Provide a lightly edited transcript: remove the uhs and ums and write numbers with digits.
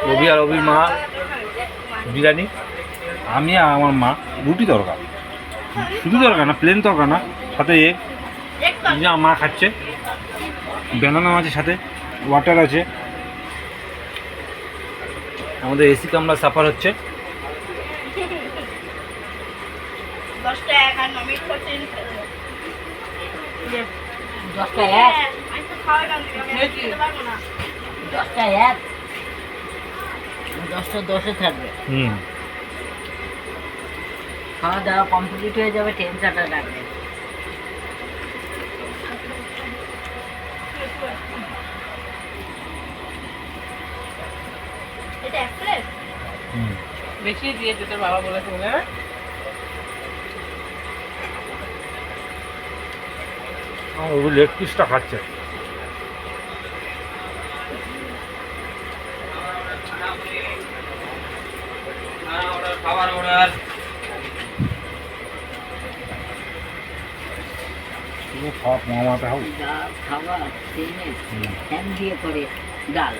রবি আর রবির মা বিরিয়ানি, আমি আর আমার মা রুটি তরকা, শুধু তরকা না, প্লেন তরকা না, সাথে এগ। আমার মা খাচ্ছে, ব্যানানা আছে, সাথে ওয়াটার আছে। আমাদের এসি কামরা সাফার হচ্ছে। দশটা এক দশটা দশে থাকবে। খাওয়া দাওয়া কমপ্লিট হয়ে যাবে, টেনশনটা রাখবে। বেশি দিয়েছে তোর বাবা বলেছে মনে হয়। ওই লেগ পিসটা খাচ্ছে। খাবার অর্ডার খাওয়া মামাটা হোক, খাবার ফ্যান দিয়ে করে ডাল।